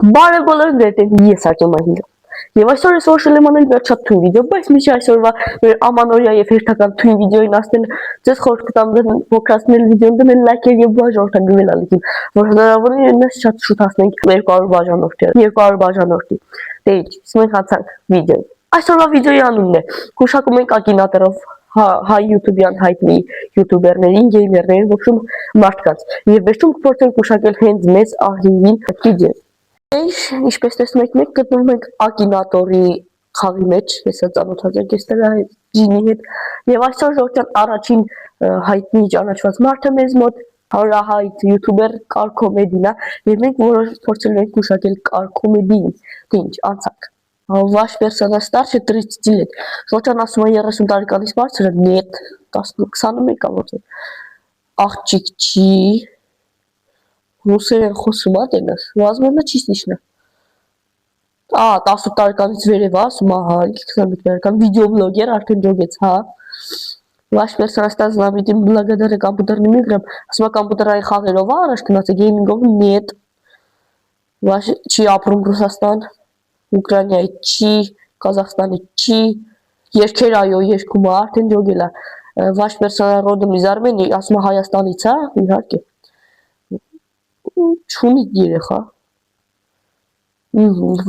Բարև բոլորին դերտեն ես Արտեմ Ահիլը Եվ այսօր ես որոշել եմ անել վերջատ թույն վիդեո, բայց միջի այսօրվա մեր ամանորյա եւ հերթական թույն վիդեոին ասել ձեզ խորհուրդ կտամ փոքրացնել վիդեոն, դնել լայքեր եւ բաժանորդագրվել ալիքին, որ հնարավորին այնպես շատ շուտ հասնենք 200 բաժանորդի, 200 բաժանորդի։ Դե ինչ, մենք հացանք վիդեոյին։ Այսօրվա վիդեոյի անունն է Գուշակում ենք ակինատորով հայ յութուբյան հայտնի յութուբերներին, գեյմերներին, ոչում մարդկանց։ Եվ վերջում կփորձենք գուշակել հենց մեզ ահին վիդեո։ Ինչպես տեսնում եք, մենք գտնվում ենք ակինատորի խաղի մեջ, հեսա ծանոթած ենք այստեղ ջինի հետ, եւ այսօր ժողովրդյան առաջին հայտնի ճանաչված մարդը մեզ մոտ հարահայտ յութուբեր Կարքոմեդին է, եւ մենք փորձել ենք գուշակել Կարքոմեդին, թե ինչ անցանք։ Ваш персонаж старше 30 лет. Ժողովրդյան ասում է 30 տարեկանից բարձր է, нет, 21 կամոց է։ Աղջիկ չի Ռուսերեն խոսում ա տենաս, возможно частично։ 18 տարեկանից վերև ասում ահա, 21 տարեկան վիդեոբլոգեր արդեն ջոգեց, հա։ Ваш персонаж стал знаменитым благодаря компьютерным играм, ասում ա կոմպյուտերային խաղերով առաջ գնաց, գեյմինգով нет։ Ваш չի ապրում Ռուսաստան, Ուկրաինայի չի, Կազախստանի չի, երկեր այո երկում ա արդեն ջոգել ա։ Ваш персонаж родом из Армении, ասում ա Հայաստանից, հա, իհարկե։ Չունի երեխա։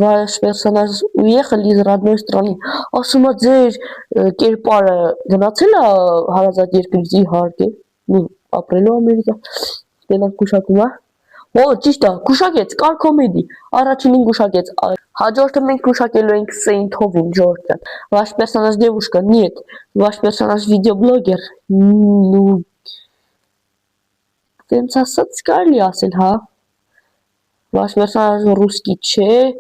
Ваш персонаж уехал из родной страны, ասում ա ձեր կերպարը գնացել ա հարազատ երկրից իհարկե, ապրելու Ամերիկա, տենակ գուշակում ա։ Ո, ճիշտ ա, գուշակեց Կարքոմեդի, առաջինին գուշակեց, հաջորդը մենք գուշակելու ենք Սեյնթովին ժողովրդյան։ Ваш персонаж девушка, нет, ваш персонаж видеоблогер, ну, տենց ասած կարելի ասել, հա։ Ваш персонаж русский չէ,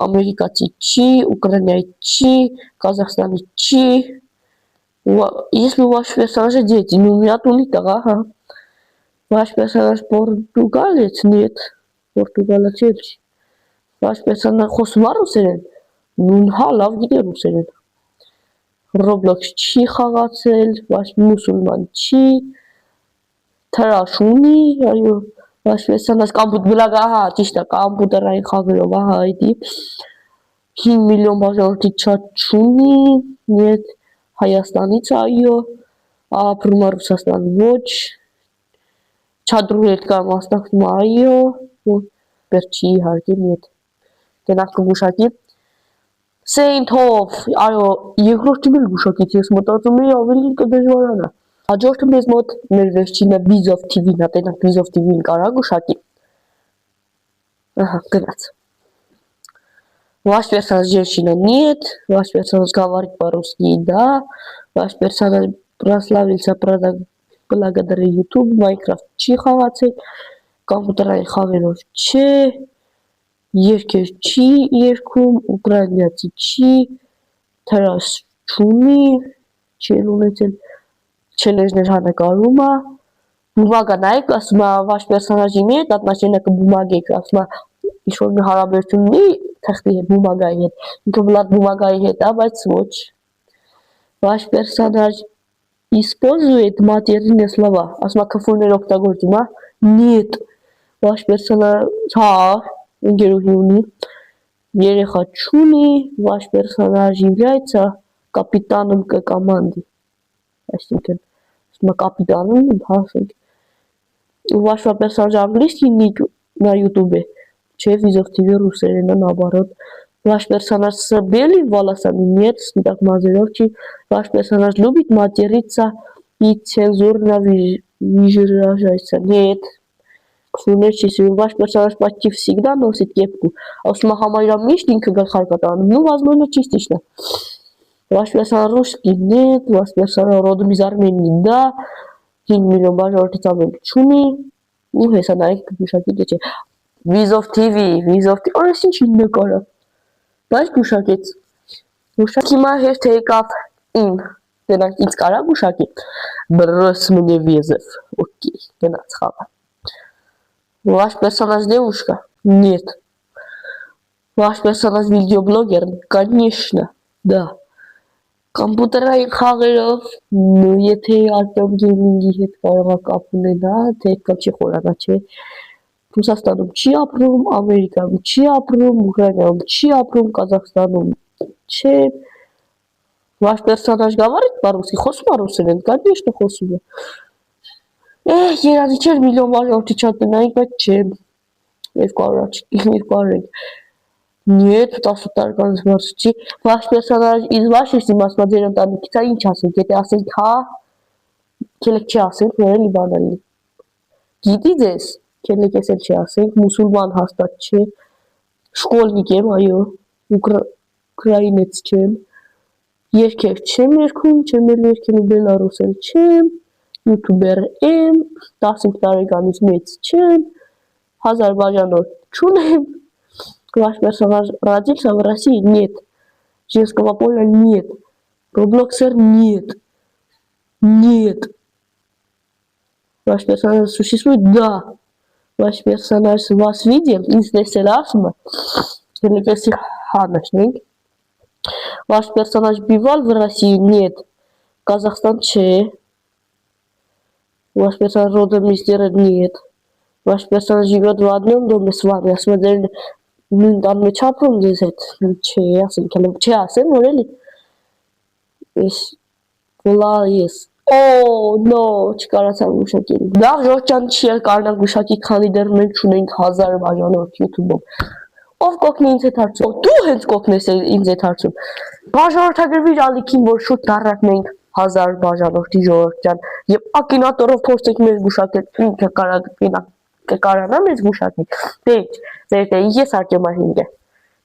ամերիկացի չի, Ուկրաինայի չի, Կազախստանի չի։ Если у вашего персонажа дети, ну, у меня туни տղա, հա։ Ваш персонаж португалец, нет, պորտուգալացի չի։ Ваш персонаж խոսում ա ռուսերեն, ну, հա, լավ գիտի ռուսերեն։ Roblox չի խաղացել, ваш մուսուլման չի, թրաշ ունի, այո, ваш персонаж կամպյուտեր, ահա, ճիշտ է, կամպյուտերային խաղերով, ահա, այդի 5 միլիոն բաժանորդի չաթ չունի, нет, Հայաստանից, այո, ապրում ա Ռուսաստան, ոչ, չադրուլետկա մասնակցում այո, վերջի իհարկե нет։ Տենակ կգուշակի։ Սեյնթով, այո, երկրորդին էլ գուշակից, ես մտածում էի ավելի կդժվարանա։ Հաջորդը մեզ մոտ մեր վերջինը Bizov TV-ն է, տենակ Bizov TV-ն կարա գուշակի։ Ահա, գնաց։ Ваш персонаж женщина нет, ваш персонаж говорит по-русски да, ваш персонаж прославился благодаря YouTube, Minecraft չի խաղացել, կոմպյուտերային խաղերով չէ, երկեր չի երգում, ուկրաինացի չի, թրաշ չունի, չել ունեցել, չելեջներ հանկարում ա, բումագա նայեք, ասում ա վաշ պերսոնաժի нет, отношение к бумаге, ասում ա ինչ-որ մի հարաբերություն ունի թղթի հետ, բումագայի հետ, ինքը վլադ բումագայի հետ ա, բայց ոչ։ Վաշ պերսոնաժ использует матерные слова, ասում ա քֆուրներ օգտագործում ա, нет, վաշ պերսոնաժ, հա, ընկերուհի ունի, երեխա չունի, ваш персонаж является капитаном команды, այսինքն, ասում ա կապիտանում, հասենք, у вашего персонажа английский ник на ютубе, չէ, Bizov TV ռուսերենը, наоборот, ваш персонаж с белыми волосами, нет, с так мазерով չի, ваш персонаж любит материться и цензурно выражается, нет, քֆուրներ չի սիրում, ваш персонаж почти всегда носит кепку, ասում ա համարյա միշտ ինքը գլխարկ ա տանում, ну, возможно, частично. Ваш персонаж русский, нет, ваш персонаж родом из Армении, да, 5 միլիոն բաժանորդից ավել չունի, ու հեսա նայեք գուշակի դե չէ, Bizov TV, օրես ինչ ինն է կարա, բայց գուշակեց, գուշակ հիմա հերթ եկավ ին, դենանք ինձ կարա գուշակի, брось мне вызов, окей, դենաց խաղա, ваш персонаж девушка, нет, ваш персонаж видеоблогер, конечно, да, կոմպյուտերային խաղերով, ну, եթե Արտեմ Gaming-ի հետ կարող ա կապ ունենա, թե կա չի խորանա, չէ, Ռուսաստանում չի ապրում, Ամերիկայում չի ապրում, Ուկրաինայում չի ապրում, Կազախստանում չէ։ Ваш персонаж говорит по-русски, խոսում է ռուսերեն, конечно, խոսում է։ Երանի չէր միլիոն վարորդի չատնայինք, բայց չէ։ 200 Нет, 10 տարեկանից մարդ չի։ Ваш персонаж из вашей սիմասմա ձեր ընտանիքից է ինչ ասենք, եթե ասենք հա, քելեք չի ասենք, որ էլի բանալի։ Գիտի ձեզ, քելեք ես էլ չի ասենք, մուսուլման հաստատ չէ, շկոլնիկ եմ, այո, ուկրաինեց չեմ, երկեր չեմ երգում, չեմ էլ երգելու բելարուսել չեմ, յութուբեր եմ, 15 տարեկանից մեծ չեմ, Азербайджанով չունեմ, Ваш персонаж родился в России? Нет. Женского поля? Нет. Роблоксер? Нет. Нет. Ваш персонаж существует? Да. Ваш персонаж вас видел? Интересно. Ваш персонаж бывал в России? Нет. Казахстан? Че. Ваш персонаж родом из Дера? Нет. Ваш персонаж живет в одном доме с вами? Осмотрели նույն տանը չապրում ձեզ հետ, չէ, ասենք հələ չէ ասեմ, որ էլի, ես, վլա ես, no, չկարացար գուշակել, լավ ժողջան չի էլ կարնակ գուշակի, քանի դեռ մենք չունենք 1000 բաժանորդ YouTube-ում, ով կոգնի ինձ հետ հարցում, դու հենց կոգնես ինձ հետ հարցում, բաժանորդագրվիր ալիքին, որ շուտ դառնանք մենք 1000 բաժանորդի ժողջան, և ակինատորով փորձեք մեր գուշակել, ինքը կկարանա մեզ գուշակի, դե ես Արտյոմ Ահինգ է,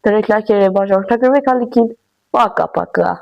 դրեք լայքերը բաժանորդագրվեք ալիքին, պակա, պակա։